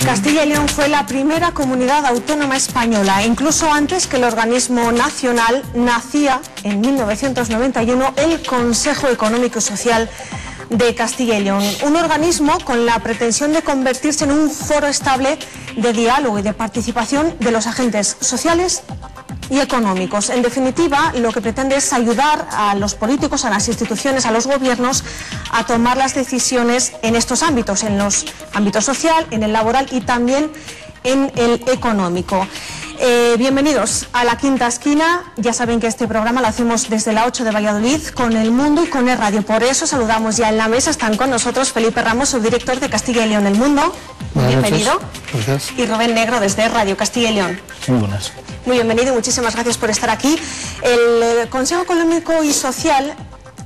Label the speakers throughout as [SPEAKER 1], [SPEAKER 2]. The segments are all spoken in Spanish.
[SPEAKER 1] Castilla y León fue la primera comunidad autónoma española, incluso antes que el organismo nacional. Nacía en 1991 el Consejo Económico y Social de Castilla y León, un organismo con la pretensión de convertirse en un foro estable de diálogo y de participación de los agentes sociales y económicos. En definitiva, lo que pretende es ayudar a los políticos, a las instituciones, a los gobiernos a tomar las decisiones en estos ámbitos, en los ámbitos social, en el laboral y también en el económico. Bienvenidos a La Quinta Esquina. Ya saben que este programa lo hacemos desde la 8 de Valladolid con El Mundo y con El Radio. Por eso saludamos ya en la mesa. Están con nosotros Felipe Ramos, subdirector de Castilla y León El Mundo. Bienvenido.
[SPEAKER 2] Gracias.
[SPEAKER 1] Y Rubén Negro desde Radio Castilla y León.
[SPEAKER 2] Muy buenas.
[SPEAKER 1] Muy bienvenido y muchísimas gracias por estar aquí. El Consejo Económico y Social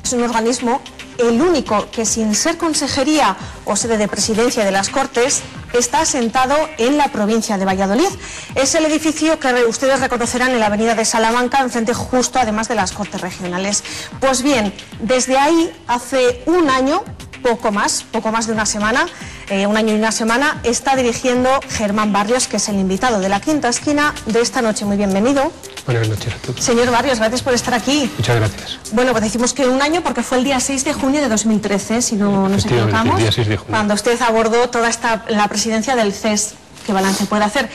[SPEAKER 1] es un organismo, el único que sin ser consejería o sede de presidencia de las Cortes está asentado en la provincia de Valladolid. Es el edificio que ustedes reconocerán en la avenida de Salamanca, enfrente justo además de las Cortes Regionales. Pues bien, desde ahí hace un año, poco más de una semana, un año y una semana, está dirigiendo Germán Barrios, que es el invitado de La Quinta Esquina de esta noche. Muy bienvenido.
[SPEAKER 2] Buenas noches a todos.
[SPEAKER 1] Señor Barrios, gracias por estar aquí.
[SPEAKER 2] Muchas gracias.
[SPEAKER 1] Bueno, pues decimos que un año porque fue el día 6 de junio de 2013, si no nos equivocamos,
[SPEAKER 2] el día 6 de junio.
[SPEAKER 1] Cuando usted abordó toda la presidencia del CES. ¿Qué balance puede hacer?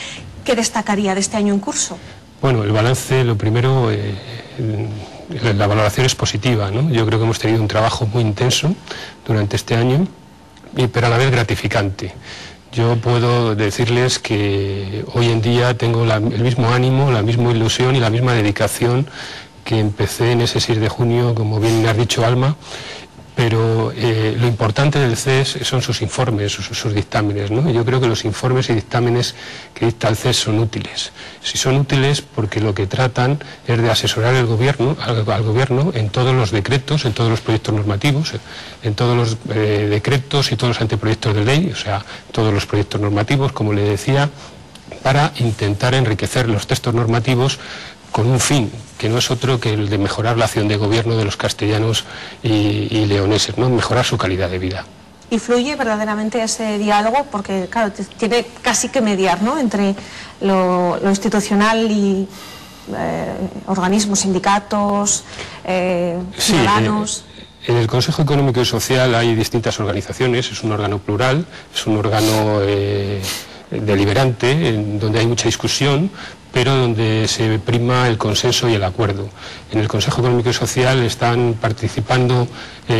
[SPEAKER 1] ¿Qué destacaría de este año en curso?
[SPEAKER 2] Bueno, el balance, lo primero, la valoración es positiva, ¿no? Yo creo que hemos tenido un trabajo muy intenso durante este año, pero a la vez gratificante. Yo puedo decirles que hoy en día tengo el mismo ánimo, la misma ilusión y la misma dedicación que empecé en ese 6 de junio, como bien has dicho, Alma, pero lo importante del CES son sus informes, sus dictámenes, ¿no? Yo creo que los informes y dictámenes que dicta el CES son útiles. Si son útiles porque lo que tratan es de asesorar al gobierno en todos los decretos, en todos los proyectos normativos, en todos los decretos y todos los anteproyectos de ley, o sea, todos los proyectos normativos, como le decía, para intentar enriquecer los textos normativos con un fin, que no es otro que el de mejorar la acción de gobierno de los castellanos y leoneses, ¿no? Mejorar su calidad de vida.
[SPEAKER 1] ¿Y fluye verdaderamente ese diálogo? Porque, claro, tiene casi que mediar, ¿no?, entre lo institucional y organismos, sindicatos, ciudadanos.
[SPEAKER 2] En el Consejo Económico y Social hay distintas organizaciones, es un órgano plural, es un órgano deliberante, donde hay mucha discusión, pero donde se prima el consenso y el acuerdo. En el Consejo Económico y Social están participando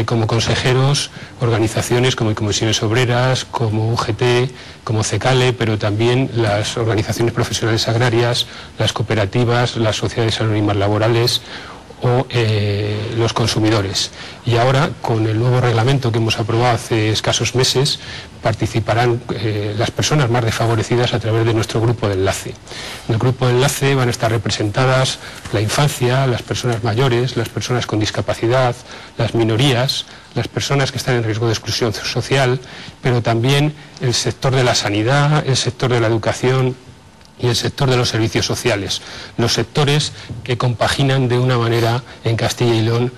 [SPEAKER 2] como consejeros organizaciones como Comisiones Obreras, como UGT, como CECALE, pero también las organizaciones profesionales agrarias, las cooperativas, las sociedades anónimas laborales o los consumidores. Y ahora, con el nuevo reglamento que hemos aprobado hace escasos meses, participarán las personas más desfavorecidas a través de nuestro grupo de enlace. En el grupo de enlace van a estar representadas la infancia, las personas mayores, las personas con discapacidad, las minorías, las personas que están en riesgo de exclusión social, pero también el sector de la sanidad, el sector de la educación y el sector de los servicios sociales, los sectores que compaginan de una manera en Castilla y León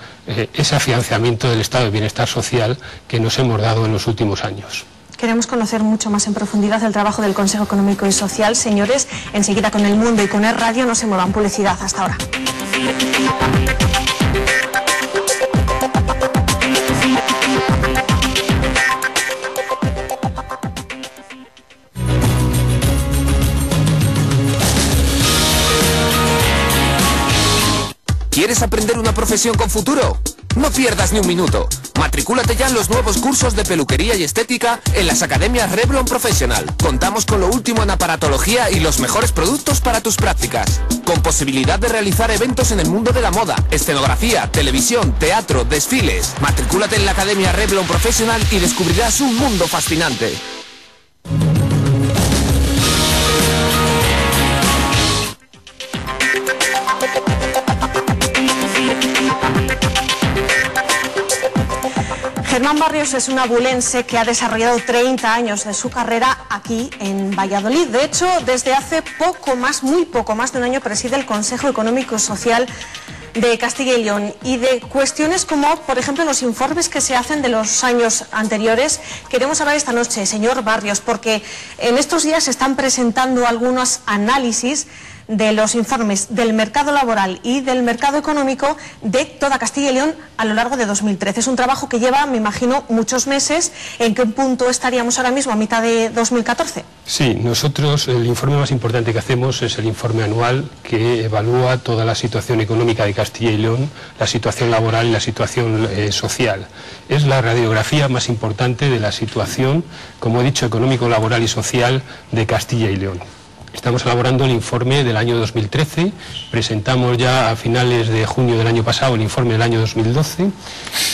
[SPEAKER 2] ese afianzamiento del estado de bienestar social que nos hemos dado en los últimos años.
[SPEAKER 1] Queremos conocer mucho más en profundidad el trabajo del Consejo Económico y Social. Señores, enseguida con El Mundo y con El Radio, no se muevan. Publicidad. Hasta ahora.
[SPEAKER 3] ¿Quieres aprender una profesión con futuro? No pierdas ni un minuto. Matricúlate ya en los nuevos cursos de peluquería y estética en las academias Revlon Professional. Contamos con lo último en aparatología y los mejores productos para tus prácticas. Con posibilidad de realizar eventos en el mundo de la moda, escenografía, televisión, teatro, desfiles. Matricúlate en la academia Revlon Professional y descubrirás un mundo fascinante.
[SPEAKER 1] Germán Barrios es un abulense que ha desarrollado 30 años de su carrera aquí en Valladolid. De hecho, desde hace muy poco más de un año preside el Consejo Económico y Social de Castilla y León y de cuestiones como, por ejemplo, los informes que se hacen de los años anteriores. Queremos hablar esta noche, señor Barrios, porque en estos días se están presentando algunos análisis de los informes del mercado laboral y del mercado económico de toda Castilla y León a lo largo de 2013. Es un trabajo que lleva, me imagino, muchos meses. ¿En qué punto estaríamos ahora mismo a mitad de 2014?
[SPEAKER 2] Sí, nosotros el informe más importante que hacemos es el informe anual que evalúa toda la situación económica de Castilla y León, la situación laboral y la situación social. Es la radiografía más importante de la situación, como he dicho, económico, laboral y social de Castilla y León. Estamos elaborando el informe del año 2013, presentamos ya a finales de junio del año pasado el informe del año 2012.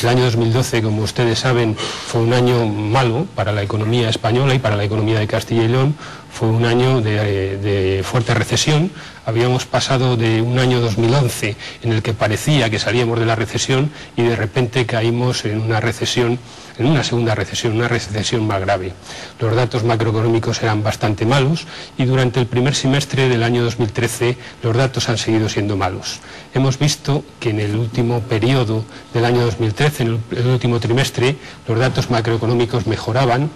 [SPEAKER 2] El año 2012, como ustedes saben, fue un año malo para la economía española y para la economía de Castilla y León. Fue un año de fuerte recesión. Habíamos pasado de un año 2011 en el que parecía que salíamos de la recesión y de repente caímos en una recesión, en una segunda recesión, una recesión más grave. Los datos macroeconómicos eran bastante malos y durante el primer semestre del año 2013 los datos han seguido siendo malos. Hemos visto que en el último periodo del año 2013, en el último trimestre, los datos macroeconómicos mejoraban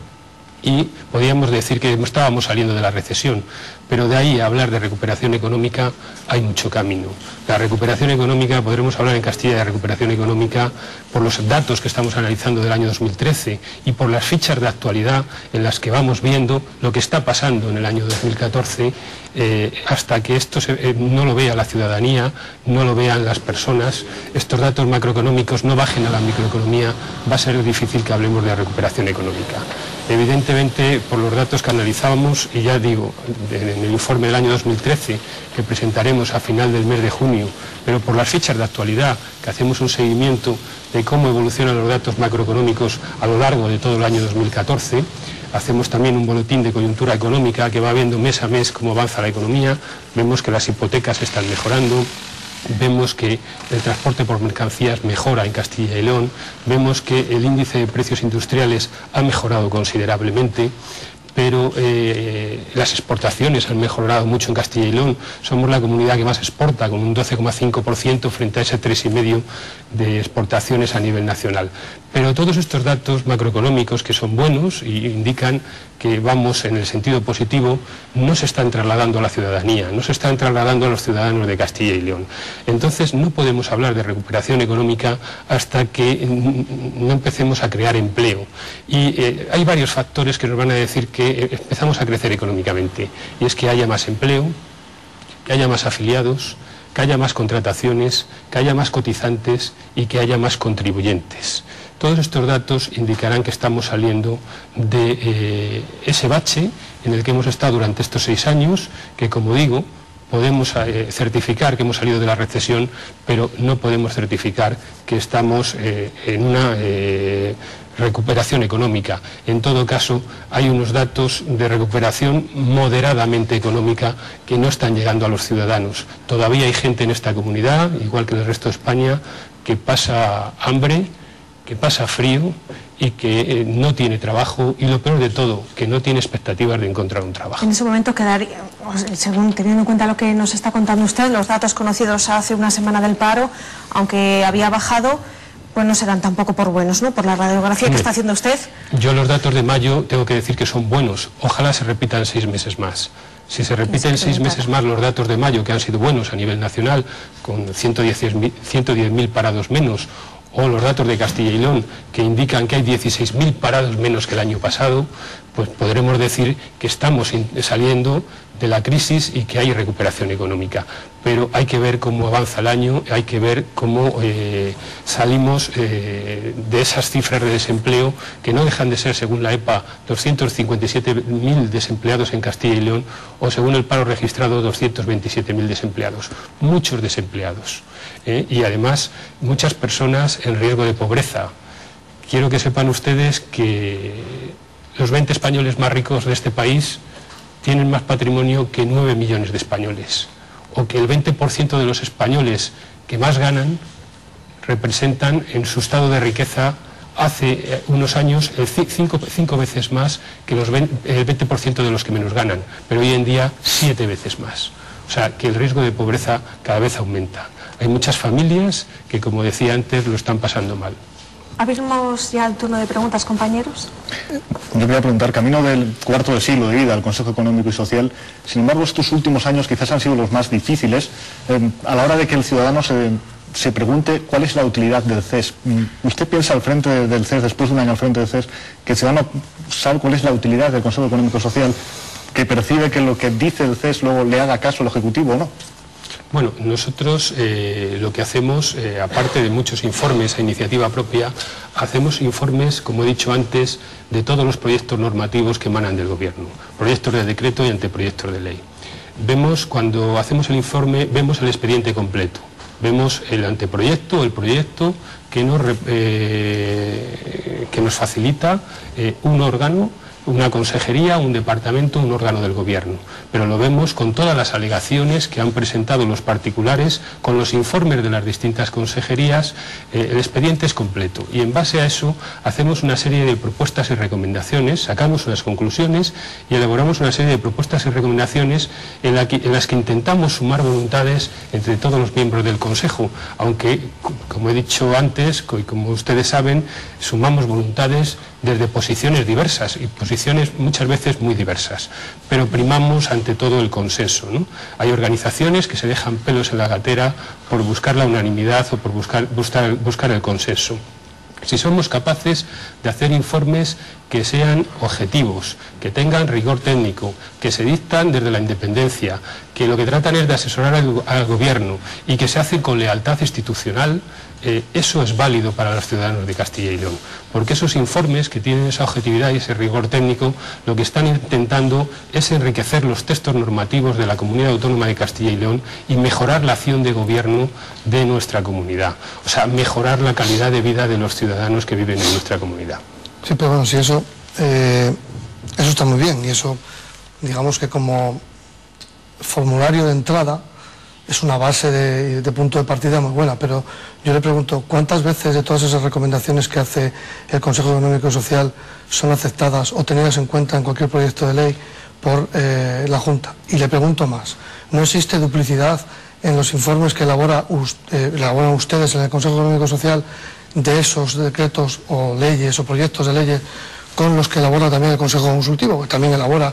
[SPEAKER 2] y podíamos decir que estábamos saliendo de la recesión, pero de ahí a hablar de recuperación económica hay mucho camino. La recuperación económica, podremos hablar en Castilla de recuperación económica por los datos que estamos analizando del año 2013 y por las fichas de actualidad en las que vamos viendo lo que está pasando en el año 2014, hasta que esto no lo vea la ciudadanía, no lo vean las personas, estos datos macroeconómicos no bajen a la microeconomía, va a ser difícil que hablemos de recuperación económica. Evidentemente, por los datos que analizábamos, y ya digo, en el informe del año 2013, que presentaremos a final del mes de junio, pero por las fichas de actualidad, que hacemos un seguimiento de cómo evolucionan los datos macroeconómicos a lo largo de todo el año 2014, hacemos también un boletín de coyuntura económica que va viendo mes a mes cómo avanza la economía, vemos que las hipotecas están mejorando, vemos que el transporte por mercancías mejora en Castilla y León, vemos que el índice de precios industriales ha mejorado considerablemente, pero las exportaciones han mejorado mucho en Castilla y León. Somos la comunidad que más exporta, con un 12,5% frente a ese 3,5% de exportaciones a nivel nacional. Pero todos estos datos macroeconómicos, que son buenos y indican que vamos en el sentido positivo, no se están trasladando a la ciudadanía, no se están trasladando a los ciudadanos de Castilla y León. Entonces no podemos hablar de recuperación económica hasta que no empecemos a crear empleo. Y hay varios factores que nos van a decir que empezamos a crecer económicamente, y es que haya más empleo, que haya más afiliados, que haya más contrataciones, que haya más cotizantes y que haya más contribuyentes. Todos estos datos indicarán que estamos saliendo de ese bache en el que hemos estado durante estos 6 años, que, como digo, podemos certificar que hemos salido de la recesión, pero no podemos certificar que estamos en una recuperación económica. En todo caso, hay unos datos de recuperación moderadamente económica que no están llegando a los ciudadanos. Todavía hay gente en esta comunidad, igual que en el resto de España, que pasa hambre, que pasa frío y que no tiene trabajo, y lo peor de todo, que no tiene expectativas de encontrar un trabajo.
[SPEAKER 1] En ese momento quedaría, según teniendo en cuenta lo que nos está contando usted, los datos conocidos hace una semana del paro, aunque había bajado, pues no serán tampoco por buenos, ¿no?, por la radiografía que está haciendo usted.
[SPEAKER 2] Yo los datos de mayo tengo que decir que son buenos, ojalá se repitan 6 meses más. Si se repiten 6 meses más los datos de mayo, que han sido buenos a nivel nacional, con 110.000 parados menos, o los datos de Castilla y León, que indican que hay 16.000 parados menos que el año pasado, pues podremos decir que estamos saliendo de la crisis y que hay recuperación económica. Pero hay que ver cómo avanza el año, hay que ver cómo salimos de esas cifras de desempleo, que no dejan de ser, según la EPA, 257.000 desempleados en Castilla y León, o según el paro registrado, 227.000 desempleados. Muchos desempleados. Y además muchas personas en riesgo de pobreza. Quiero que sepan ustedes que los 20 españoles más ricos de este país tienen más patrimonio que 9 millones de españoles, o que el 20% de los españoles que más ganan representan en su estado de riqueza hace unos años 5 veces más que el 20% de los que menos ganan, pero hoy en día 7 veces más. O sea, que el riesgo de pobreza cada vez aumenta. Hay muchas familias que, como decía antes, lo están pasando mal.
[SPEAKER 1] ¿Abrimos ya el turno de preguntas, compañeros?
[SPEAKER 4] Yo quería preguntar, camino del cuarto de siglo de vida al Consejo Económico y Social, sin embargo estos últimos años quizás han sido los más difíciles a la hora de que el ciudadano se pregunte cuál es la utilidad del CES. ¿Usted piensa al frente del CES, después de un año al frente del CES, que el ciudadano sabe cuál es la utilidad del Consejo Económico y Social, que percibe que lo que dice el CES luego le haga caso el Ejecutivo o no?
[SPEAKER 2] Bueno, nosotros lo que hacemos, aparte de muchos informes a iniciativa propia, hacemos informes, como he dicho antes, de todos los proyectos normativos que emanan del Gobierno, proyectos de decreto y anteproyectos de ley. Cuando hacemos el informe, vemos el expediente completo, vemos el anteproyecto, el proyecto que nos facilita un órgano, una consejería, un departamento, un órgano del Gobierno. Pero lo vemos con todas las alegaciones que han presentado los particulares, con los informes de las distintas consejerías, el expediente es completo. Y en base a eso hacemos una serie de propuestas y recomendaciones, sacamos unas conclusiones y elaboramos una serie de propuestas y recomendaciones en las que intentamos sumar voluntades entre todos los miembros del Consejo, aunque, como he dicho antes, y como ustedes saben, sumamos voluntades desde posiciones diversas y posiciones muchas veces muy diversas, pero primamos ante todo el consenso, ¿no? Hay organizaciones que se dejan pelos en la gatera por buscar la unanimidad o por buscar el consenso. Si somos capaces de hacer informes que sean objetivos, que tengan rigor técnico, que se dictan desde la independencia, que lo que tratan es de asesorar al Gobierno y que se hacen con lealtad institucional, eso es válido para los ciudadanos de Castilla y León, porque esos informes que tienen esa objetividad y ese rigor técnico, lo que están intentando es enriquecer los textos normativos de la Comunidad Autónoma de Castilla y León y mejorar la acción de gobierno de nuestra comunidad, o sea, mejorar la calidad de vida de los ciudadanos que viven en nuestra comunidad.
[SPEAKER 5] Sí, pero bueno, si eso está muy bien, y eso, digamos que como formulario de entrada es una base de punto de partida muy buena, pero yo le pregunto, ¿cuántas veces de todas esas recomendaciones que hace el Consejo Económico y Social son aceptadas o tenidas en cuenta en cualquier proyecto de ley por la Junta? Y le pregunto más, ¿no existe duplicidad en los informes que elaboran ustedes en el Consejo Económico y Social de esos decretos o leyes o proyectos de leyes con los que elabora también el Consejo Consultivo, que también elabora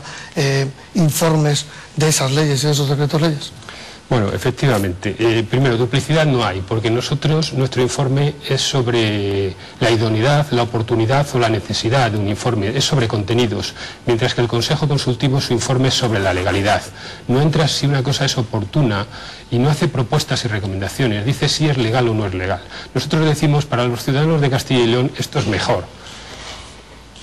[SPEAKER 5] informes de esas leyes y de esos decretos leyes?
[SPEAKER 2] Bueno, efectivamente. Primero, duplicidad no hay, porque nuestro informe es sobre la idoneidad, la oportunidad o la necesidad de un informe, es sobre contenidos, mientras que el Consejo Consultivo su informe es sobre la legalidad. No entra si una cosa es oportuna y no hace propuestas y recomendaciones, dice si es legal o no es legal. Nosotros decimos, para los ciudadanos de Castilla y León, esto es mejor.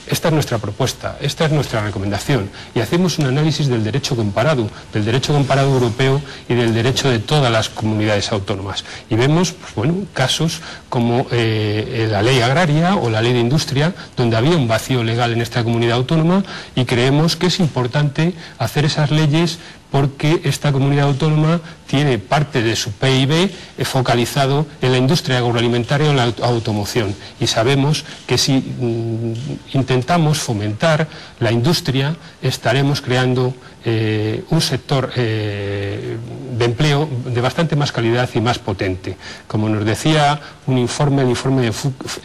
[SPEAKER 2] Esta es nuestra propuesta, esta es nuestra recomendación, y hacemos un análisis del derecho comparado europeo y del derecho de todas las comunidades autónomas. Y vemos, pues bueno, casos como la ley agraria o la ley de industria, donde había un vacío legal en esta comunidad autónoma, y creemos que es importante hacer esas leyes porque esta comunidad autónoma tiene parte de su PIB focalizado en la industria agroalimentaria o en la automoción. Y sabemos que si intentamos fomentar la industria, estaremos creando un sector de empleo de bastante más calidad y más potente. Como nos decía el informe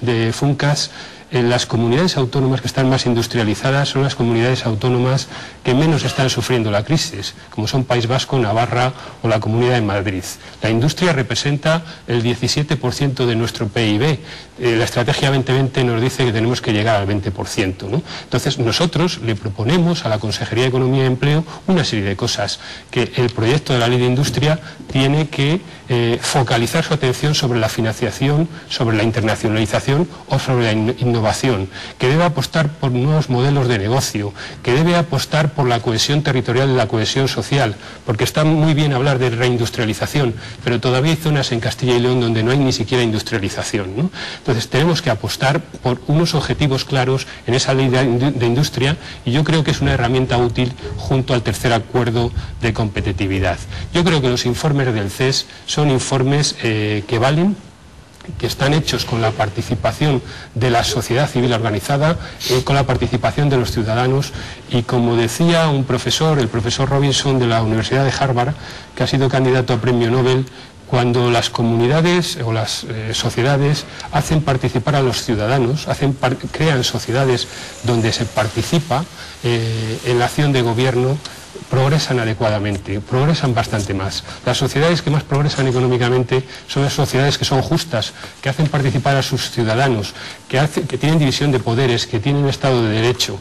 [SPEAKER 2] de FUNCAS, las comunidades autónomas que están más industrializadas son las comunidades autónomas que menos están sufriendo la crisis, como son País Vasco, Navarra o la Comunidad de Madrid. La industria representa el 17% de nuestro PIB. La Estrategia 2020 nos dice que tenemos que llegar al 20%, ¿no? Entonces nosotros le proponemos a la Consejería de Economía y Empleo una serie de cosas, que el proyecto de la Ley de Industria tiene que focalizar su atención sobre la financiación, sobre la internacionalización o sobre la innovación, que debe apostar por nuevos modelos de negocio, que debe apostar por la cohesión territorial y la cohesión social, porque está muy bien hablar de reindustrialización, pero todavía hay zonas en Castilla y León donde no hay ni siquiera industrialización, ¿no? Entonces tenemos que apostar por unos objetivos claros en esa ley de industria, y yo creo que es una herramienta útil junto al tercer acuerdo de competitividad. Yo creo que los informes del CES son informes que valen, que están hechos con la participación de la sociedad civil organizada, con la participación de los ciudadanos, y como decía un profesor, el profesor Robinson de la Universidad de Harvard, que ha sido candidato a premio Nobel, Cuando las comunidades o las sociedades hacen participar a los ciudadanos, crean sociedades donde se participa en la acción de gobierno, progresan adecuadamente, progresan bastante más. Las sociedades que más progresan económicamente son las sociedades que son justas, que hacen participar a sus ciudadanos, que tienen división de poderes, que tienen Estado de Derecho,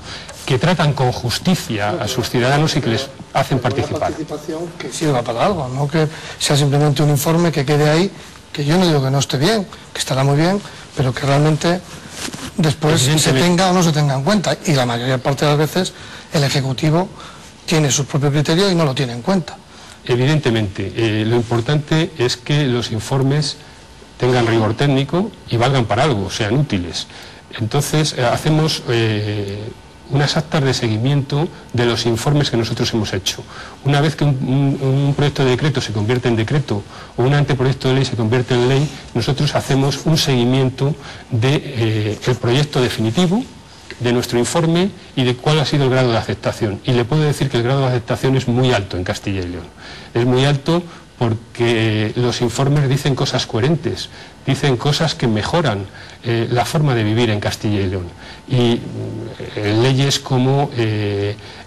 [SPEAKER 2] que tratan con justicia a sus ciudadanos y que les hacen participar.
[SPEAKER 5] Una participación que sirva para algo, no que sea simplemente un informe que quede ahí, que yo no digo que no esté bien, que estará muy bien, pero que realmente después se tenga o no se tenga en cuenta. Y la mayor parte de las veces el Ejecutivo tiene su propio criterio y no lo tiene en cuenta.
[SPEAKER 2] Evidentemente, lo importante es que los informes tengan rigor técnico y valgan para algo, sean útiles. Entonces, hacemos unas actas de seguimiento de los informes que nosotros hemos hecho. Una vez que un proyecto de decreto se convierte en decreto o un anteproyecto de ley se convierte en ley, nosotros hacemos un seguimiento del proyecto definitivo, de nuestro informe y de cuál ha sido el grado de aceptación. Y le puedo decir que el grado de aceptación es muy alto en Castilla y León. Es muy alto porque los informes dicen cosas coherentes, dicen cosas que mejoran la forma de vivir en Castilla y León. Y leyes como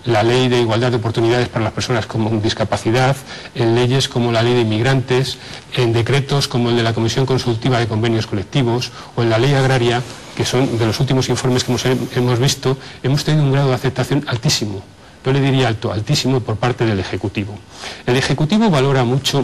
[SPEAKER 2] la Ley de Igualdad de Oportunidades para las Personas con Discapacidad, en leyes como la Ley de Inmigrantes, en decretos como el de la Comisión Consultiva de Convenios Colectivos o en la Ley Agraria, que son de los últimos informes que hemos visto, hemos tenido un grado de aceptación altísimo. Yo le diría altísimo por parte del Ejecutivo. El Ejecutivo valora mucho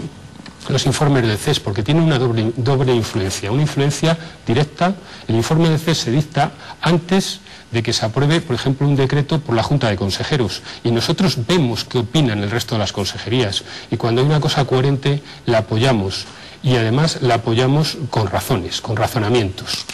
[SPEAKER 2] los informes del CES porque tiene una doble influencia. Una influencia directa, el informe del CES se dicta antes de que se apruebe, por ejemplo, un decreto por la Junta de Consejeros. Y nosotros vemos qué opinan el resto de las consejerías. Y cuando hay una cosa coherente, la apoyamos. Y además la apoyamos con razones, con razonamientos.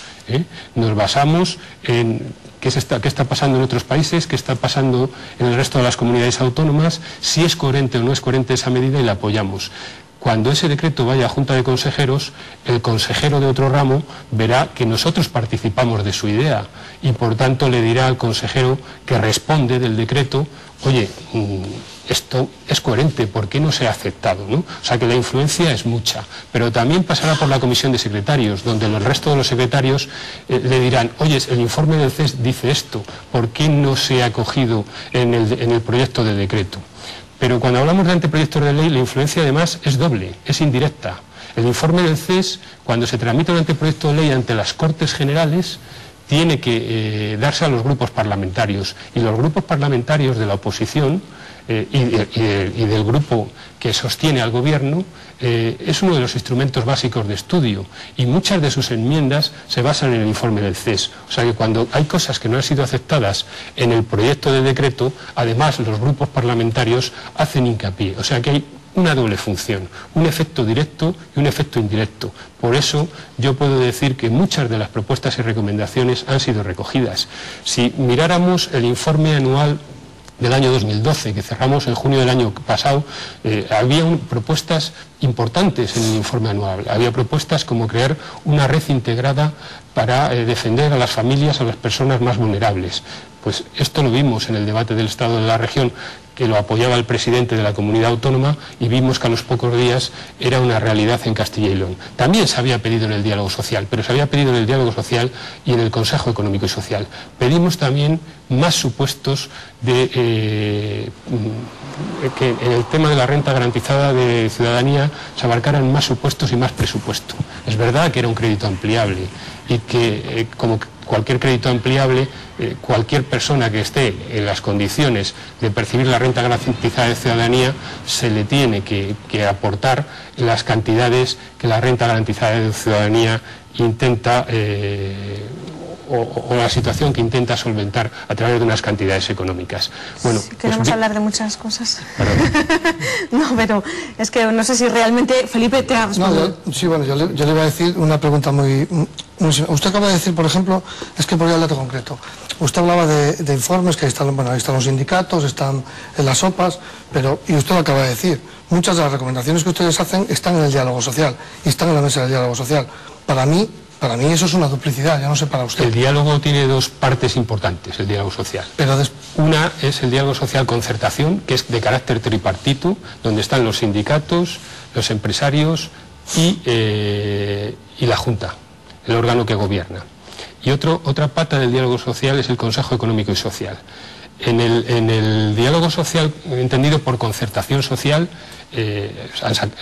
[SPEAKER 2] Nos basamos en qué está pasando en otros países, qué está pasando en el resto de las comunidades autónomas, si es coherente o no es coherente esa medida y la apoyamos. Cuando ese decreto vaya a Junta de Consejeros, el consejero de otro ramo verá que nosotros participamos de su idea y por tanto le dirá al consejero que responde del decreto, oye, esto es coherente, ¿por qué no se ha aceptado? ¿No? O sea que la influencia es mucha, pero también pasará por la comisión de secretarios, donde el resto de los secretarios le dirán, oye, el informe del CES dice esto, ¿por qué no se ha acogido en el proyecto de decreto? Pero cuando hablamos de anteproyectos de ley, la influencia además es doble, es indirecta. El informe del CES, cuando se tramita un anteproyecto de ley ante las Cortes Generales, tiene que darse a los grupos parlamentarios. Y los grupos parlamentarios de la oposición y del grupo que sostiene al gobierno es uno de los instrumentos básicos de estudio y muchas de sus enmiendas se basan en el informe del CES. O sea que cuando hay cosas que no han sido aceptadas en el proyecto de decreto, además los grupos parlamentarios hacen hincapié. O sea que hay una doble función, un efecto directo y un efecto indirecto. Por eso yo puedo decir que muchas de las propuestas y recomendaciones han sido recogidas. Si miráramos el informe anual del año 2012, que cerramos en junio del año pasado, había propuestas importantes en el informe anual. Había propuestas como crear una red integrada para defender a las familias, a las personas más vulnerables. Pues esto lo vimos en el debate del Estado de la Región, que lo apoyaba el presidente de la comunidad autónoma, y vimos que a los pocos días era una realidad en Castilla y León. También se había pedido en el diálogo social, pero se había pedido en el diálogo social y en el Consejo Económico y Social. Pedimos también más supuestos que en el tema de la renta garantizada de ciudadanía se abarcaran más supuestos y más presupuesto. Es verdad que era un crédito ampliable y que como cualquier crédito ampliable, cualquier persona que esté en las condiciones de percibir la renta garantizada de ciudadanía se le tiene que aportar las cantidades que la renta garantizada de ciudadanía intenta o la situación que intenta solventar a través de unas cantidades económicas. Bueno,
[SPEAKER 1] sí, queremos hablar de muchas cosas. No, pero es que no sé si realmente Felipe te ha respondido.
[SPEAKER 5] Sí, bueno, yo le iba a decir una pregunta muy usted acaba de decir, por ejemplo, es que por el dato concreto. Usted hablaba de informes que ahí están los sindicatos, están en las OPAs, y usted lo acaba de decir, muchas de las recomendaciones que ustedes hacen están en el diálogo social y están en la mesa del diálogo social. Para mí eso es una duplicidad, ya no sé para usted.
[SPEAKER 2] El diálogo tiene dos partes importantes, el diálogo social. Una es el diálogo social concertación, que es de carácter tripartito, donde están los sindicatos, los empresarios, y la Junta, el órgano que gobierna. Y otra pata del diálogo social es el Consejo Económico y Social. En el diálogo social, entendido por concertación social,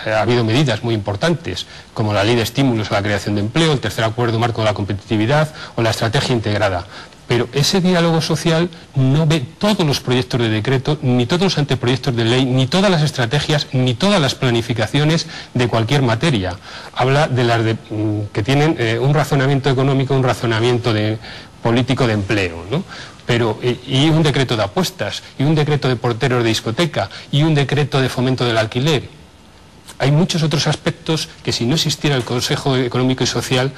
[SPEAKER 2] ha habido medidas muy importantes, como la Ley de Estímulos a la Creación de Empleo, el Tercer Acuerdo Marco de la Competitividad o la Estrategia Integrada. Pero ese diálogo social no ve todos los proyectos de decreto, ni todos los anteproyectos de ley, ni todas las estrategias, ni todas las planificaciones de cualquier materia. Habla de las que tienen un razonamiento económico, un razonamiento político de empleo, ¿no? Pero, y un decreto de apuestas, y un decreto de porteros de discoteca, y un decreto de fomento del alquiler. Hay muchos otros aspectos que, si no existiera el Consejo Económico y Social,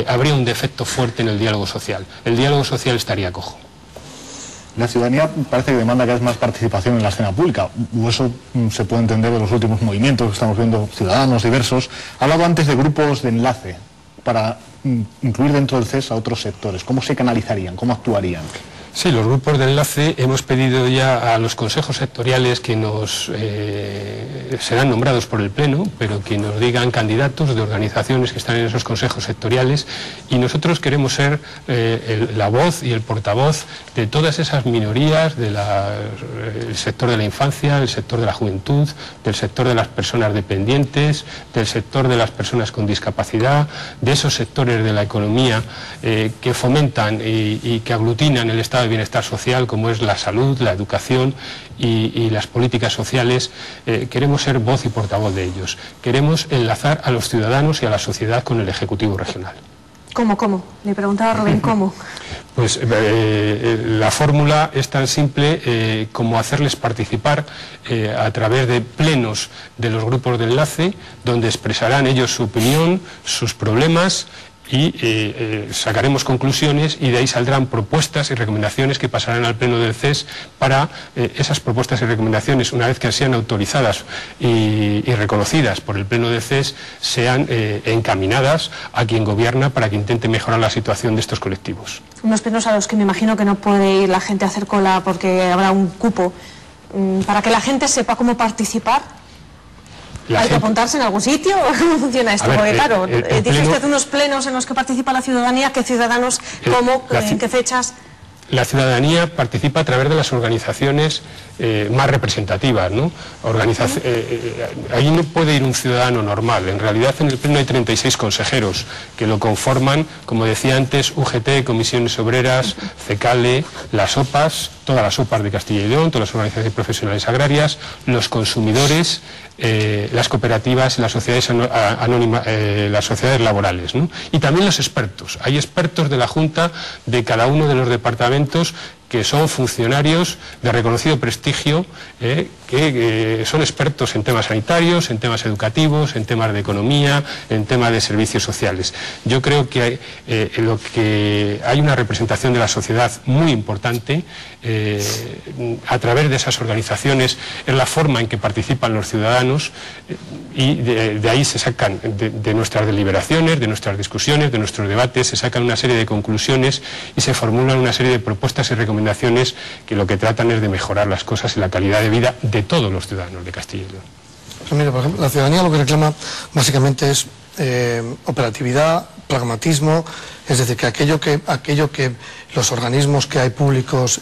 [SPEAKER 2] habría un defecto fuerte en el diálogo social. El diálogo social estaría cojo.
[SPEAKER 4] La ciudadanía parece que demanda cada vez más participación en la escena pública, o eso se puede entender de los últimos movimientos que estamos viendo, ciudadanos diversos. Ha hablado antes de grupos de enlace para incluir dentro del CES a otros sectores. ¿Cómo se canalizarían? ¿Cómo actuarían?
[SPEAKER 2] Sí, los grupos de enlace hemos pedido ya a los consejos sectoriales que serán nombrados por el Pleno, pero que nos digan candidatos de organizaciones que están en esos consejos sectoriales, y nosotros queremos ser la voz y el portavoz de todas esas minorías, del sector de la infancia, del sector de la juventud, del sector de las personas dependientes, del sector de las personas con discapacidad, de esos sectores de la economía que fomentan y que aglutinan el estado de bienestar social, como es la salud, la educación y las políticas sociales. Queremos ser voz y portavoz de ellos. Queremos enlazar a los ciudadanos y a la sociedad con el Ejecutivo regional.
[SPEAKER 1] ¿Cómo? Le preguntaba Rubén, ¿cómo?
[SPEAKER 2] Pues la fórmula es tan simple como hacerles participar a través de plenos de los grupos de enlace, donde expresarán ellos su opinión, sus problemas, y sacaremos conclusiones, y de ahí saldrán propuestas y recomendaciones que pasarán al Pleno del CES para esas propuestas y recomendaciones, una vez que sean autorizadas y reconocidas por el Pleno del CES, sean encaminadas a quien gobierna para que intente mejorar la situación de estos colectivos.
[SPEAKER 1] Unos plenos a los que me imagino que no puede ir la gente a hacer cola porque habrá un cupo. Para que la gente sepa cómo participar, ¿hay que apuntarse en algún sitio? ¿Cómo funciona esto? Porque claro, dice usted unos plenos en los que participa la ciudadanía. ¿Qué ciudadanos? ¿Cómo? ¿En qué fechas?
[SPEAKER 2] La ciudadanía participa a través de las organizaciones más representativas, ¿no? Ahí no puede ir un ciudadano normal. En realidad, en el Pleno hay 36 consejeros que lo conforman, como decía antes, UGT, Comisiones Obreras, CECALE, las OPAs, todas las OPAs de Castilla y León, todas las organizaciones profesionales agrarias, los consumidores, las cooperativas y las sociedades anónimas, las sociedades laborales, ¿no? Y también los expertos. Hay expertos de la Junta de cada uno de los departamentos que son funcionarios de reconocido prestigio, que son expertos en temas sanitarios, en temas educativos, en temas de economía, en temas de servicios sociales. Yo creo que hay una representación de la sociedad muy importante a través de esas organizaciones. Es la forma en que participan los ciudadanos, y de ahí se sacan, de nuestras deliberaciones, de nuestras discusiones, de nuestros debates, se sacan una serie de conclusiones y se formulan una serie de propuestas y recomendaciones que lo que tratan es de mejorar las cosas y la calidad de vida de todos los ciudadanos de Castilla y León.
[SPEAKER 5] Pues mira, por ejemplo, la ciudadanía lo que reclama básicamente es operatividad, pragmatismo, es decir, que aquello que los organismos que hay públicos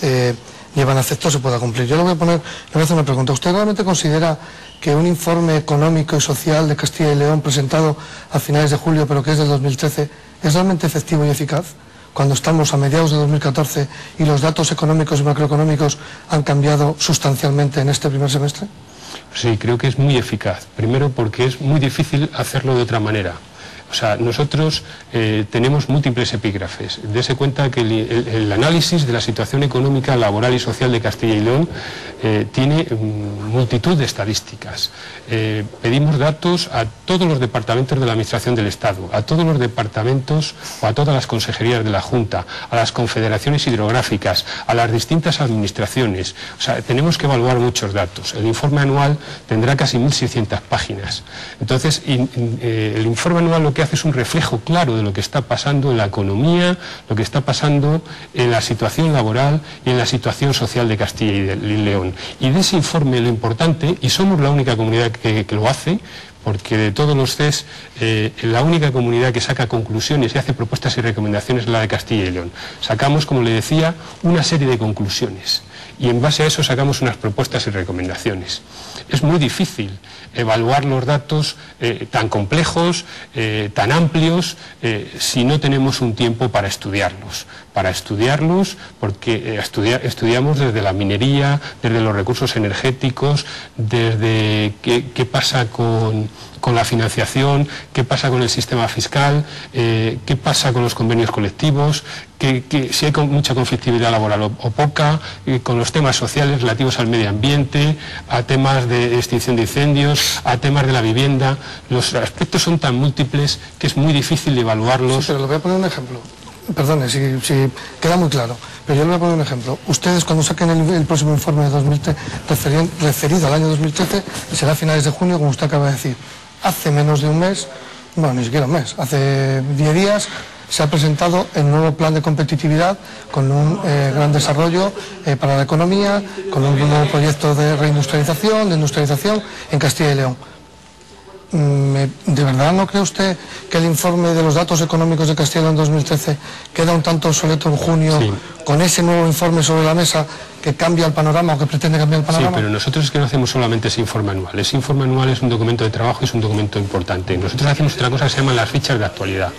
[SPEAKER 5] llevan a efecto se pueda cumplir. Yo le voy a hacer una pregunta. ¿Usted realmente considera que un informe económico y social de Castilla y León presentado a finales de julio, pero que es del 2013, es realmente efectivo y eficaz, cuando estamos a mediados de 2014 y los datos económicos y macroeconómicos han cambiado sustancialmente en este primer semestre?
[SPEAKER 2] Sí, creo que es muy eficaz. Primero porque es muy difícil hacerlo de otra manera. O sea, nosotros tenemos múltiples epígrafes. Dese cuenta que el análisis de la situación económica, laboral y social de Castilla y León tiene multitud de estadísticas. Pedimos datos a todos los departamentos de la Administración del Estado, a todos los departamentos o a todas las consejerías de la Junta, a las confederaciones hidrográficas, a las distintas administraciones. O sea, tenemos que evaluar muchos datos. El informe anual tendrá casi 1.600 páginas. Entonces, el informe anual lo que hace es un reflejo claro de lo que está pasando en la economía, lo que está pasando en la situación laboral y en la situación social de Castilla y León. Y de ese informe lo importante, y somos la única comunidad que lo hace, porque de todos los CES, la única comunidad que saca conclusiones y hace propuestas y recomendaciones es la de Castilla y León. Sacamos, como le decía, una serie de conclusiones y en base a eso sacamos unas propuestas y recomendaciones. Es muy difícil evaluar los datos tan complejos, tan amplios, si no tenemos un tiempo para estudiarlos. Porque estudiamos desde la minería, desde los recursos energéticos, desde qué pasa con la financiación, qué pasa con el sistema fiscal, qué pasa con los convenios colectivos, si hay mucha conflictividad laboral o poca, con los temas sociales relativos al medio ambiente, a temas de extinción de incendios, a temas de la vivienda. Los aspectos son tan múltiples que es muy difícil de evaluarlos.
[SPEAKER 5] Sí, pero le voy a poner un ejemplo. Perdone, si queda muy claro, pero yo le voy a poner un ejemplo. Ustedes, cuando saquen el próximo informe de 2013, referido al año 2013, será a finales de junio, como usted acaba de decir. Hace menos de un mes, bueno, ni siquiera un mes, hace 10 días, se ha presentado el nuevo plan de competitividad con un gran desarrollo para la economía, con un nuevo proyecto de reindustrialización, de industrialización en Castilla y León. ¿De verdad no cree usted que el informe de los datos económicos de Castilla y León 2013 queda un tanto obsoleto en junio, sí, con ese nuevo informe sobre la mesa que cambia el panorama o que pretende cambiar el panorama?
[SPEAKER 2] Sí, pero nosotros es que no hacemos solamente ese informe anual. Ese informe anual es un documento de trabajo y es un documento importante. Nosotros hacemos otra cosa que se llaman las fichas de actualidad.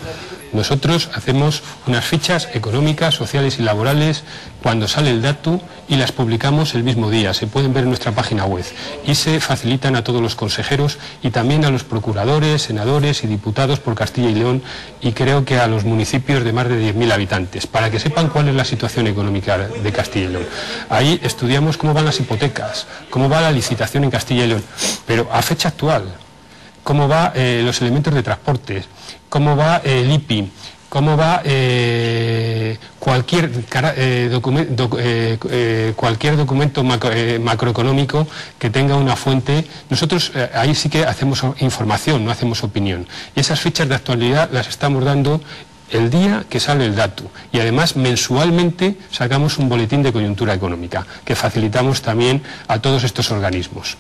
[SPEAKER 2] Nosotros hacemos unas fichas económicas, sociales y laborales cuando sale el dato y las publicamos el mismo día. Se pueden ver en nuestra página web y se facilitan a todos los consejeros y también a los procuradores, senadores y diputados por Castilla y León, y creo que a los municipios de más de 10.000 habitantes, para que sepan cuál es la situación económica de Castilla y León. Ahí estudiamos cómo van las hipotecas, cómo va la licitación en Castilla y León, pero a fecha actual, cómo va los elementos de transporte, cómo va el IPI, cómo va cualquier documento macroeconómico que tenga una fuente. Nosotros ahí sí que hacemos información, no hacemos opinión. Y esas fichas de actualidad las estamos dando el día que sale el dato, y además mensualmente sacamos un boletín de coyuntura económica que facilitamos también a todos estos organismos.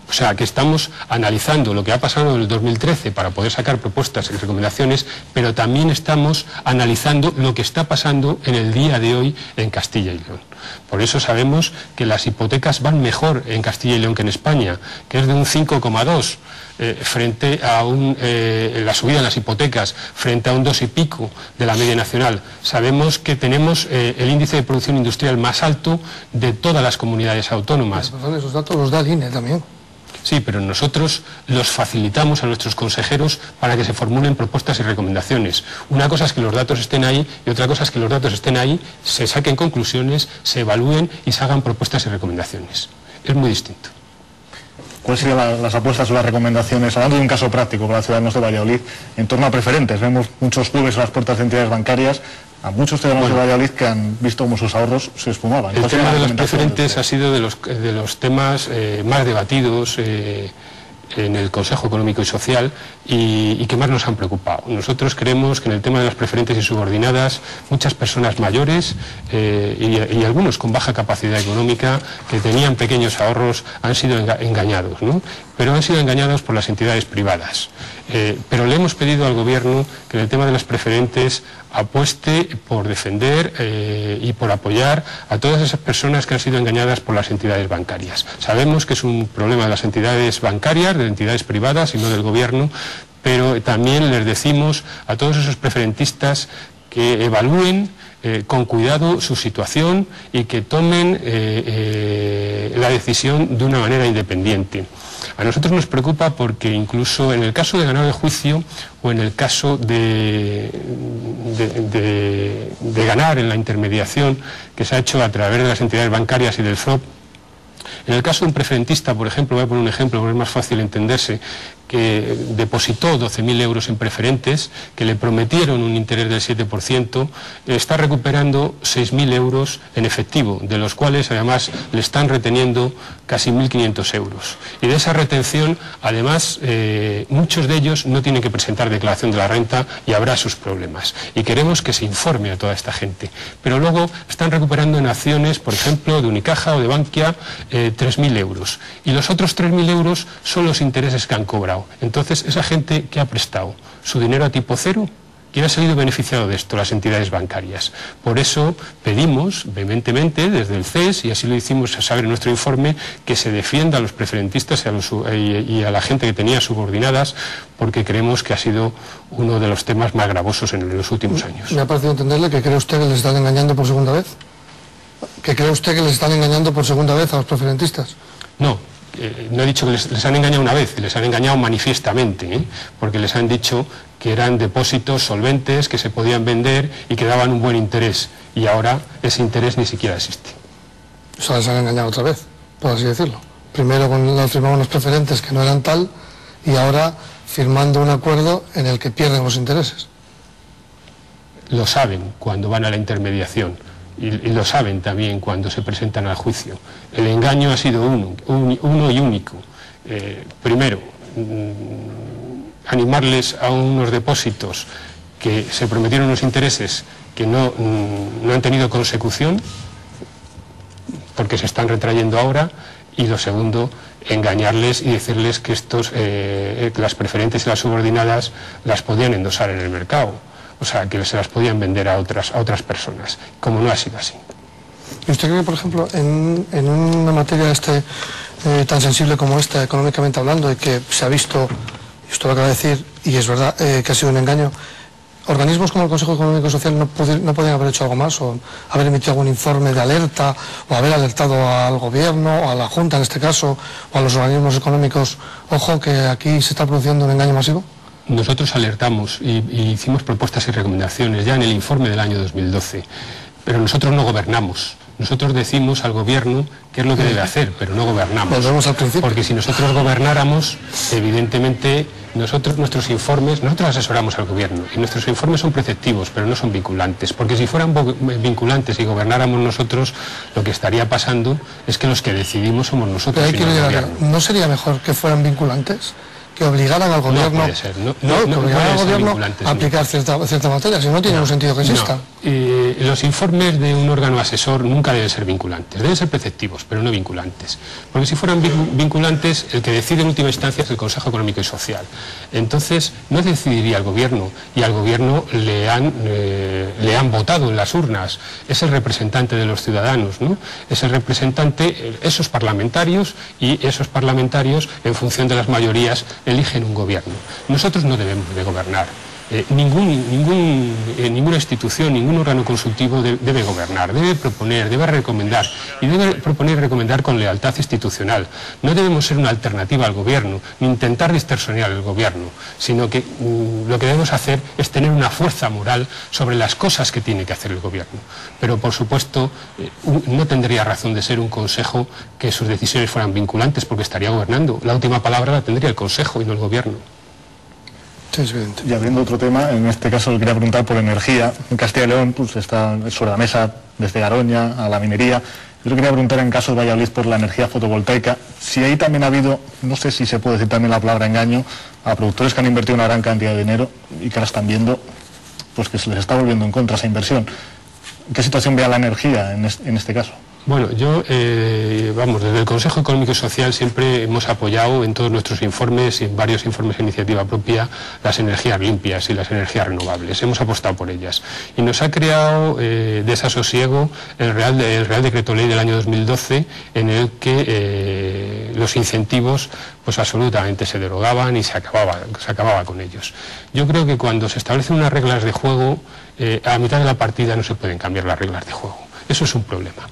[SPEAKER 2] O sea, que estamos analizando lo que ha pasado en el 2013 para poder sacar propuestas y recomendaciones, pero también estamos analizando lo que está pasando en el día de hoy en Castilla y León. Por eso sabemos que las hipotecas van mejor en Castilla y León que en España, que es de un 5,2 frente a la subida en las hipotecas, frente a un 2 y pico de la media nacional. Sabemos que tenemos el índice de producción industrial más alto de todas las comunidades autónomas.
[SPEAKER 5] Perdón, esos datos los da el INE también.
[SPEAKER 2] Sí, pero nosotros los facilitamos a nuestros consejeros para que se formulen propuestas y recomendaciones. Una cosa es que los datos estén ahí y otra cosa es que los datos estén ahí, se saquen conclusiones, se evalúen y se hagan propuestas y recomendaciones. Es muy distinto.
[SPEAKER 4] ¿Cuáles serían las apuestas o las recomendaciones, hablando de un caso práctico para los ciudadanos de Valladolid, en torno a preferentes? Vemos muchos clubes a las puertas de entidades bancarias, a muchos ciudadanos de Valladolid que han visto cómo sus ahorros se esfumaban.
[SPEAKER 2] El tema de los preferentes ha sido de los temas más debatidos en el Consejo Económico y Social y que más nos han preocupado. Nosotros creemos que en el tema de las preferentes y subordinadas, muchas personas mayores y algunos con baja capacidad económica que tenían pequeños ahorros han sido engañados, ¿no? Pero han sido engañados por las entidades privadas. Pero le hemos pedido al Gobierno que en el tema de las preferentes apueste por defender y por apoyar a todas esas personas que han sido engañadas por las entidades bancarias. Sabemos que es un problema de las entidades bancarias, de entidades privadas y no del Gobierno, pero también les decimos a todos esos preferentistas que evalúen con cuidado su situación y que tomen la decisión de una manera independiente. A nosotros nos preocupa porque incluso en el caso de ganar el juicio o en el caso de ganar en la intermediación que se ha hecho a través de las entidades bancarias y del FROB, en el caso de un preferentista, por ejemplo, voy a poner un ejemplo porque es más fácil entenderse, que depositó 12.000 euros en preferentes, que le prometieron un interés del 7%, está recuperando 6.000 euros en efectivo, de los cuales además le están reteniendo casi 1.500 euros. Y de esa retención, además, muchos de ellos no tienen que presentar declaración de la renta y habrá sus problemas. Y queremos que se informe a toda esta gente. Pero luego están recuperando en acciones, por ejemplo, de Unicaja o de Bankia, 3.000 euros. Y los otros 3.000 euros son los intereses que han cobrado. Estado. Entonces, esa gente que ha prestado su dinero a tipo cero, ¿quién ha salido beneficiado de esto? Las entidades bancarias. Por eso pedimos vehementemente desde el CES, y así lo hicimos a saber en nuestro informe, que se defienda a los preferentistas y a la gente que tenía subordinadas, porque creemos que ha sido uno de los temas más gravosos en los últimos años.
[SPEAKER 5] Me ha parecido entenderle que cree usted que les están engañando por segunda vez. ¿Que cree usted que les están engañando por segunda vez a los preferentistas?
[SPEAKER 2] No. No he dicho que les han engañado una vez, les han engañado manifiestamente, porque les han dicho que eran depósitos solventes, que se podían vender y que daban un buen interés, y ahora ese interés ni siquiera existe.
[SPEAKER 5] O sea, les han engañado otra vez, por así decirlo. Primero firmaban unos preferentes que no eran tal, y ahora firmando un acuerdo en el que pierden los intereses.
[SPEAKER 2] Lo saben cuando van a la intermediación. Y lo saben también cuando se presentan al juicio. El engaño ha sido uno y único. Primero, animarles a unos depósitos que se prometieron unos intereses que no han tenido consecución, porque se están retrayendo ahora. Y lo segundo, engañarles y decirles que las preferentes y las subordinadas las podían endosar en el mercado. O sea, que se las podían vender a otras personas, como no ha sido así.
[SPEAKER 5] ¿Y usted cree que, por ejemplo, en una materia tan sensible como esta, económicamente hablando, y que se ha visto, y usted lo acaba de decir, y es verdad, que ha sido un engaño, organismos como el Consejo Económico y Social no podrían haber hecho algo más, o haber emitido algún informe de alerta, o haber alertado al gobierno, o a la Junta en este caso, o a los organismos económicos, ojo, que aquí se está produciendo un engaño masivo?
[SPEAKER 2] Nosotros alertamos y hicimos propuestas y recomendaciones ya en el informe del año 2012, pero nosotros no gobernamos. Nosotros decimos al gobierno qué es lo que debe hacer, pero no gobernamos.
[SPEAKER 5] Volvemos al principio.
[SPEAKER 2] Porque si nosotros gobernáramos, evidentemente, nosotros asesoramos al gobierno, y nuestros informes son preceptivos, pero no son vinculantes, porque si fueran vinculantes y gobernáramos nosotros, lo que estaría pasando es que los que decidimos somos nosotros.
[SPEAKER 5] Pero hay que llegar, ¿no sería mejor que fueran vinculantes? Que obligaran al gobierno,
[SPEAKER 2] no puede ser, obligaran
[SPEAKER 5] al gobierno a aplicar cierta materia, si no tiene un sentido que exista.
[SPEAKER 2] Los informes de un órgano asesor nunca deben ser vinculantes, deben ser preceptivos, pero no vinculantes. Porque si fueran vinculantes, el que decide en última instancia es el Consejo Económico y Social. Entonces, no decidiría el gobierno, y al gobierno le han votado en las urnas. Es el representante de los ciudadanos, ¿no? Es el representante, esos parlamentarios, y esos parlamentarios, en función de las mayorías, eligen un gobierno. Nosotros no debemos de gobernar. Ninguna institución, ningún órgano consultivo debe gobernar, debe proponer, debe recomendar, y debe proponer y recomendar con lealtad institucional. No debemos ser una alternativa al gobierno, ni intentar distorsionar el gobierno, sino que lo que debemos hacer es tener una fuerza moral sobre las cosas que tiene que hacer el gobierno. Pero, por supuesto, no tendría razón de ser un consejo que sus decisiones fueran vinculantes, porque estaría gobernando. La última palabra la tendría el consejo y no el gobierno.
[SPEAKER 5] Sí, es evidente.
[SPEAKER 4] Y abriendo otro tema, en este caso le quería preguntar por energía. En Castilla y León pues, está sobre la mesa desde Garoña a la minería. Yo le quería preguntar en caso de Valladolid por la energía fotovoltaica, si ahí también ha habido, no sé si se puede decir también la palabra engaño, a productores que han invertido una gran cantidad de dinero y que ahora están viendo pues que se les está volviendo en contra esa inversión. ¿En qué situación ve a la energía en este caso?
[SPEAKER 2] Bueno, yo, desde el Consejo Económico y Social siempre hemos apoyado en todos nuestros informes y en varios informes de iniciativa propia las energías limpias y las energías renovables. Hemos apostado por ellas. Y nos ha creado desasosiego el Real Decreto Ley del año 2012, en el que los incentivos pues absolutamente se derogaban y se acababa con ellos. Yo creo que cuando se establecen unas reglas de juego, a mitad de la partida no se pueden cambiar las reglas de juego. Eso es un problema.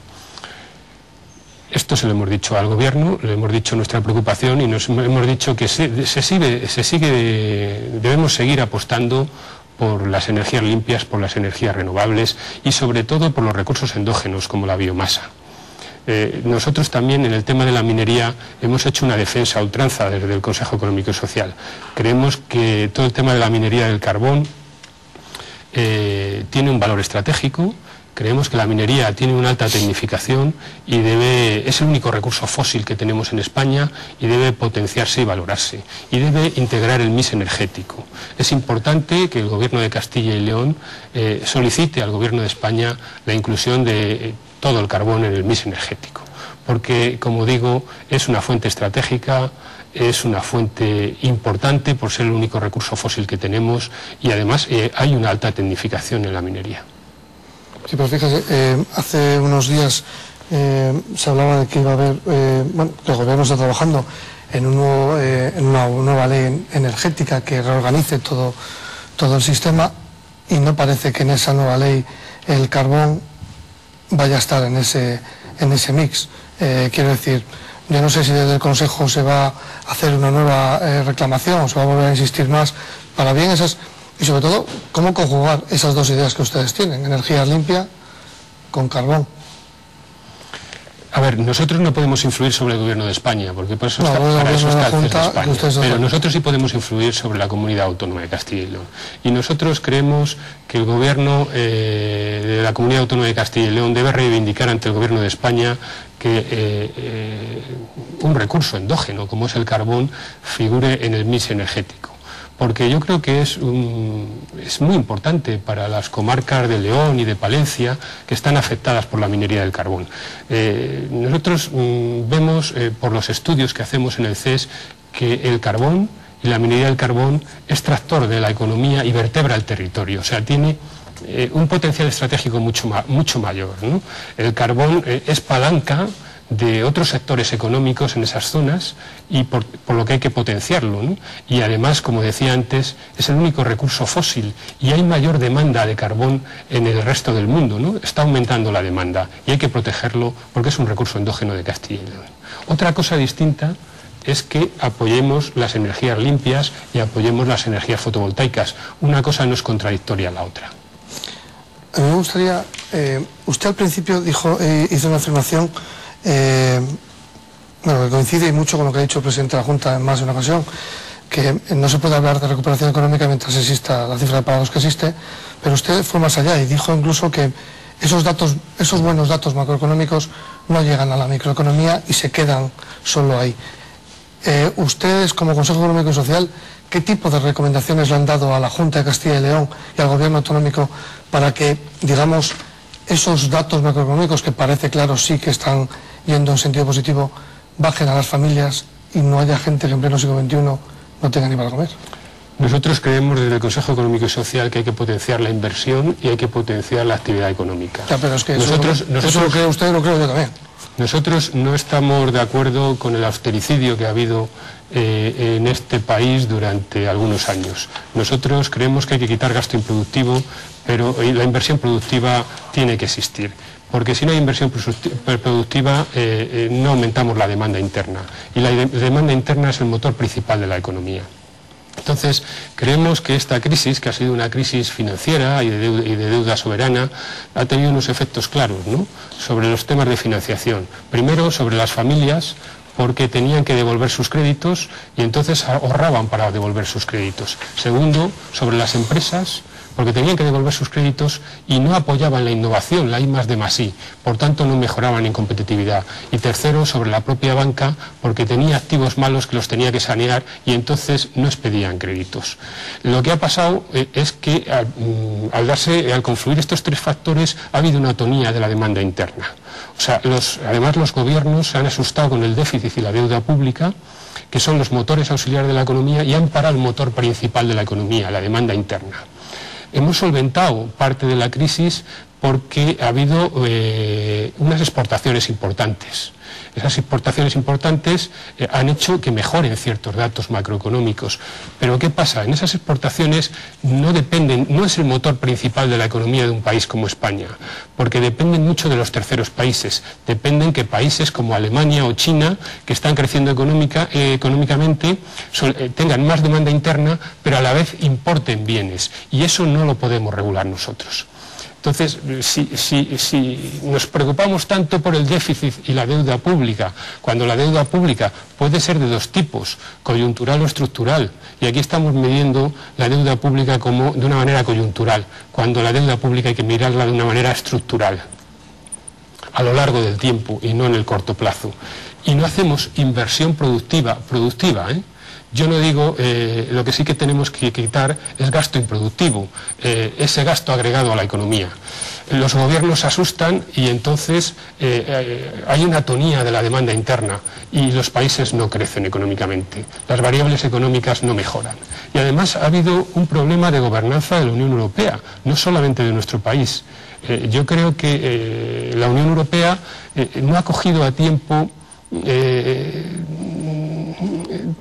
[SPEAKER 2] Esto se lo hemos dicho al gobierno, le hemos dicho nuestra preocupación y nos hemos dicho que debemos seguir apostando por las energías limpias, por las energías renovables y sobre todo por los recursos endógenos como la biomasa. Nosotros también en el tema de la minería hemos hecho una defensa a ultranza desde el Consejo Económico y Social. Creemos que todo el tema de la minería del carbón tiene un valor estratégico. Creemos que la minería tiene una alta tecnificación y es el único recurso fósil que tenemos en España y debe potenciarse y valorarse. Y debe integrar el mix energético. Es importante que el Gobierno de Castilla y León solicite al Gobierno de España la inclusión de todo el carbón en el mix energético. Porque, como digo, es una fuente estratégica, es una fuente importante por ser el único recurso fósil que tenemos y además hay una alta tecnificación en la minería.
[SPEAKER 5] Sí, pero fíjese, hace unos días se hablaba de que iba a haber, bueno, que el gobierno está trabajando en una nueva ley energética que reorganice todo el sistema, y no parece que en esa nueva ley el carbón vaya a estar en ese mix. Quiero decir, yo no sé si desde el Consejo se va a hacer una nueva reclamación o se va a volver a insistir más para bien esas, y sobre todo, cómo conjugar esas dos ideas que ustedes tienen, energía limpia con carbón.
[SPEAKER 2] A ver, nosotros no podemos influir sobre el gobierno de España, porque por eso
[SPEAKER 5] No,
[SPEAKER 2] para eso está el CES de España.
[SPEAKER 5] Pero
[SPEAKER 2] Pero nosotros sí podemos influir sobre la comunidad autónoma de Castilla y León. Y nosotros creemos que el gobierno de la comunidad autónoma de Castilla y León debe reivindicar ante el gobierno de España que un recurso endógeno, como es el carbón, figure en el mix energético. Porque yo creo que es muy importante para las comarcas de León y de Palencia que están afectadas por la minería del carbón. Nosotros vemos por los estudios que hacemos en el CES que el carbón y la minería del carbón es tractor de la economía y vertebra el territorio, o sea, tiene un potencial estratégico mucho mayor, ¿no? El carbón es palanca de otros sectores económicos en esas zonas y por lo que hay que potenciarlo, ¿no? Y además, como decía antes, es el único recurso fósil y hay mayor demanda de carbón en el resto del mundo, ¿no? Está aumentando la demanda y hay que protegerlo porque es un recurso endógeno de Castilla y León. Otra cosa distinta es que apoyemos las energías limpias y apoyemos las energías fotovoltaicas. Una cosa no es contradictoria a la otra.
[SPEAKER 5] A mí me gustaría, usted al principio hizo una afirmación bueno, que coincide mucho con lo que ha dicho el presidente de la Junta en más de una ocasión, que no se puede hablar de recuperación económica mientras exista la cifra de parados que existe, pero usted fue más allá y dijo incluso que esos buenos datos macroeconómicos no llegan a la microeconomía y se quedan solo ahí. Ustedes, como Consejo Económico y Social, ¿qué tipo de recomendaciones le han dado a la Junta de Castilla y León y al Gobierno autonómico para que, digamos, esos datos macroeconómicos que parece claro sí que están yendo en sentido positivo, bajen a las familias y no haya gente que en pleno siglo XXI no tenga ni para comer?
[SPEAKER 2] Nosotros creemos desde el Consejo Económico y Social que hay que potenciar la inversión y hay que potenciar la actividad económica.
[SPEAKER 5] Ya, pero es que eso lo cree usted y lo creo yo también.
[SPEAKER 2] Nosotros no estamos de acuerdo con el austericidio que ha habido en este país durante algunos años. Nosotros creemos que hay que quitar gasto improductivo, pero la inversión productiva tiene que existir. Porque si no hay inversión productiva no aumentamos la demanda interna. Y la demanda interna es el motor principal de la economía. Entonces, creemos que esta crisis, que ha sido una crisis financiera y de deuda soberana, ha tenido unos efectos claros, ¿no?, sobre los temas de financiación. Primero, sobre las familias, porque tenían que devolver sus créditos y entonces ahorraban para devolver sus créditos. Segundo, sobre las empresas, porque tenían que devolver sus créditos y no apoyaban la innovación, la I+D+I, por tanto no mejoraban en competitividad. Y tercero, sobre la propia banca, porque tenía activos malos que los tenía que sanear y entonces no expedían créditos. Lo que ha pasado es que al confluir estos tres factores ha habido una atonía de la demanda interna. O sea, además los gobiernos se han asustado con el déficit y la deuda pública, que son los motores auxiliares de la economía, y han parado el motor principal de la economía, la demanda interna. Hemos solventado parte de la crisis porque ha habido unas exportaciones importantes. Esas exportaciones importantes han hecho que mejoren ciertos datos macroeconómicos. Pero ¿qué pasa? En esas exportaciones no es el motor principal de la economía de un país como España, porque dependen mucho de los terceros países. Dependen que países como Alemania o China, que están creciendo económicamente, tengan más demanda interna, pero a la vez importen bienes. Y eso no lo podemos regular nosotros. Entonces, si nos preocupamos tanto por el déficit y la deuda pública, cuando la deuda pública puede ser de dos tipos, coyuntural o estructural, y aquí estamos midiendo la deuda pública de una manera coyuntural, cuando la deuda pública hay que mirarla de una manera estructural, a lo largo del tiempo y no en el corto plazo. Y no hacemos inversión productiva, Yo no digo, lo que sí que tenemos que quitar es gasto improductivo, ese gasto agregado a la economía. Los gobiernos se asustan y entonces hay una atonía de la demanda interna y los países no crecen económicamente, las variables económicas no mejoran. Y además ha habido un problema de gobernanza de la Unión Europea, no solamente de nuestro país. Yo creo que la Unión Europea no ha cogido a tiempo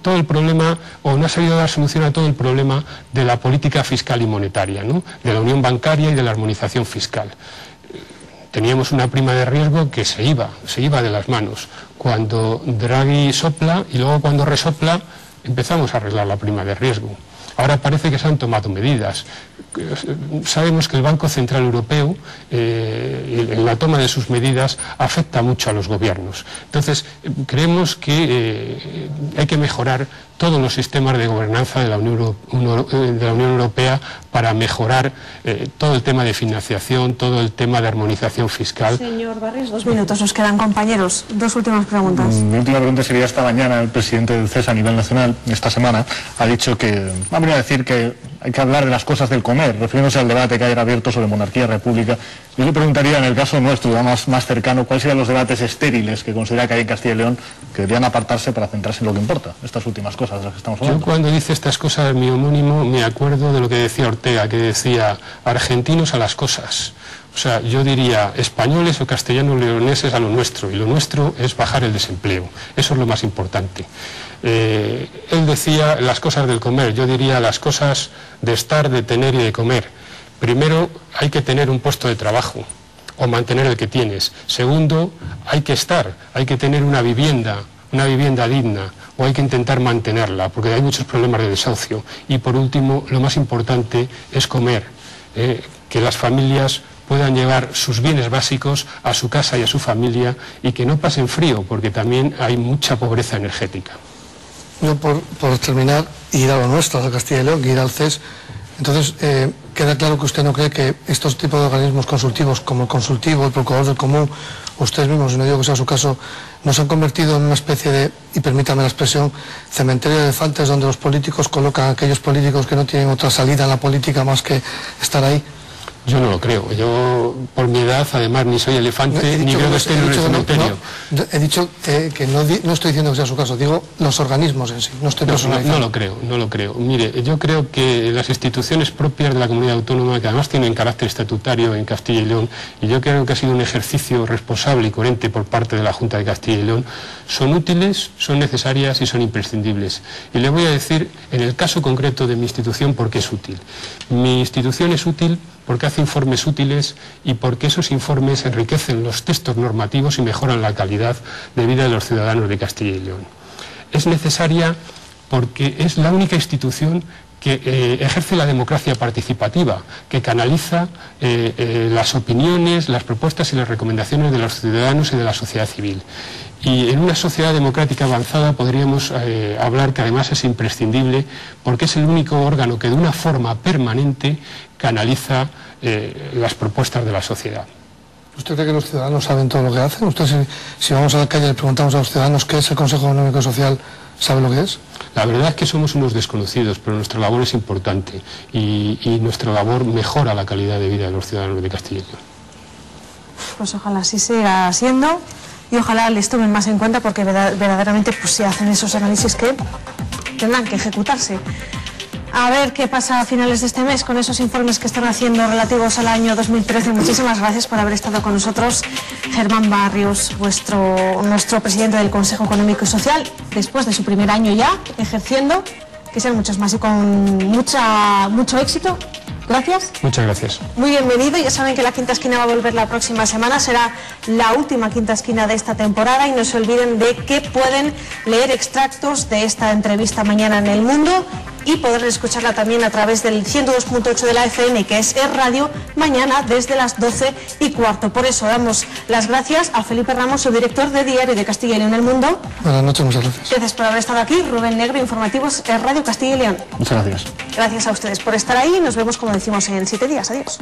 [SPEAKER 2] todo el problema, o no ha sabido dar solución a todo el problema de la política fiscal y monetaria, ¿no? De la unión bancaria y de la armonización fiscal. Teníamos una prima de riesgo que se iba de las manos. Cuando Draghi sopla y luego cuando resopla empezamos a arreglar la prima de riesgo. Ahora parece que se han tomado medidas. Sabemos que el Banco Central Europeo, en la toma de sus medidas, afecta mucho a los gobiernos. Entonces, creemos que hay que mejorar todos los sistemas de gobernanza de la Unión Europea para mejorar todo el tema de financiación, todo el tema de armonización fiscal.
[SPEAKER 1] Señor Barris, 2 minutos nos quedan, compañeros. 2 últimas preguntas.
[SPEAKER 4] Mi última pregunta sería: esta mañana el presidente del CES a nivel nacional, esta semana, ha dicho que, ha venido a decir que hay que hablar de las cosas del comer, refiriéndose al debate que hay abierto sobre monarquía y república. Yo le preguntaría, en el caso nuestro, más cercano, ¿cuáles serían los debates estériles que considera que hay en Castilla y León que deberían apartarse para centrarse en lo que importa, estas últimas cosas de las que estamos hablando?
[SPEAKER 2] Yo cuando dice estas cosas mi homónimo me acuerdo de lo que decía Ortega, que decía argentinos a las cosas. O sea, yo diría españoles o castellanos leoneses a lo nuestro, y lo nuestro es bajar el desempleo. Eso es lo más importante. Él decía las cosas del comer, yo diría las cosas de estar, de tener y de comer. Primero, hay que tener un puesto de trabajo o mantener el que tienes. Segundo, hay que estar, hay que tener una vivienda digna, o hay que intentar mantenerla, porque hay muchos problemas de desahucio. Y por último, lo más importante es comer, que las familias puedan llevar sus bienes básicos a su casa y a su familia y que no pasen frío, porque también hay mucha pobreza energética.
[SPEAKER 5] Yo, por terminar, ir a lo nuestro, a Castilla y León, ir al CES. Entonces, queda claro que usted no cree que estos tipos de organismos consultivos, como el consultivo, el procurador del común, ustedes mismos, y no digo que sea su caso, nos han convertido en una especie de, y permítame la expresión, cementerio de elefantes, donde los políticos colocan a aquellos políticos que no tienen otra salida en la política más que estar ahí.
[SPEAKER 2] Yo no lo creo. Yo, por mi edad, además, ni soy elefante, ni creo que esté en el cementerio.
[SPEAKER 5] He dicho que no estoy diciendo que sea su caso, digo los organismos en sí, no estoy personalizando.
[SPEAKER 2] No lo creo. Mire, yo creo que las instituciones propias de la comunidad autónoma, que además tienen carácter estatutario en Castilla y León, y yo creo que ha sido un ejercicio responsable y coherente por parte de la Junta de Castilla y León, son útiles, son necesarias y son imprescindibles. Y le voy a decir, en el caso concreto de mi institución, por qué es útil. Mi institución es útil porque hace informes útiles y porque esos informes enriquecen los textos normativos y mejoran la calidad de vida de los ciudadanos de Castilla y León. Es necesaria porque es la única institución que ejerce la democracia participativa, que canaliza las opiniones, las propuestas y las recomendaciones de los ciudadanos y de la sociedad civil. Y en una sociedad democrática avanzada podríamos hablar que además es imprescindible porque es el único órgano que de una forma permanente canaliza las propuestas de la sociedad.
[SPEAKER 5] ¿Usted cree que los ciudadanos saben todo lo que hacen? ¿Usted, si vamos a la calle y le preguntamos a los ciudadanos qué es el Consejo Económico y Social, sabe lo que es?
[SPEAKER 2] La verdad es que somos unos desconocidos, pero nuestra labor es importante y nuestra labor mejora la calidad de vida de los ciudadanos de Castilla y León.
[SPEAKER 1] Pues ojalá así siga siendo y ojalá les tomen más en cuenta, porque verdaderamente pues se hacen esos análisis que tendrán que ejecutarse. A ver qué pasa a finales de este mes con esos informes que están haciendo relativos al año 2013. Muchísimas gracias por haber estado con nosotros, Germán Barrios, nuestro presidente del Consejo Económico y Social, después de su primer año ya ejerciendo. Que sean muchos más y con mucho éxito. Gracias.
[SPEAKER 2] Muchas gracias.
[SPEAKER 1] Muy bienvenido. Ya saben que la Quinta Esquina va a volver la próxima semana. Será la última Quinta Esquina de esta temporada y no se olviden de que pueden leer extractos de esta entrevista mañana en El Mundo y poder escucharla también a través del 102.8 de la FM, que es Radio, mañana desde las 12:15. Por eso damos las gracias a Felipe Ramos, su director de Diario de Castilla y León El Mundo.
[SPEAKER 5] Buenas noches, muchas gracias.
[SPEAKER 1] Gracias por haber estado aquí. Rubén Negro, Informativos Radio Castilla y León.
[SPEAKER 4] Muchas gracias.
[SPEAKER 1] Gracias a ustedes por estar ahí. Nos vemos, como decimos, en 7 días. Adiós.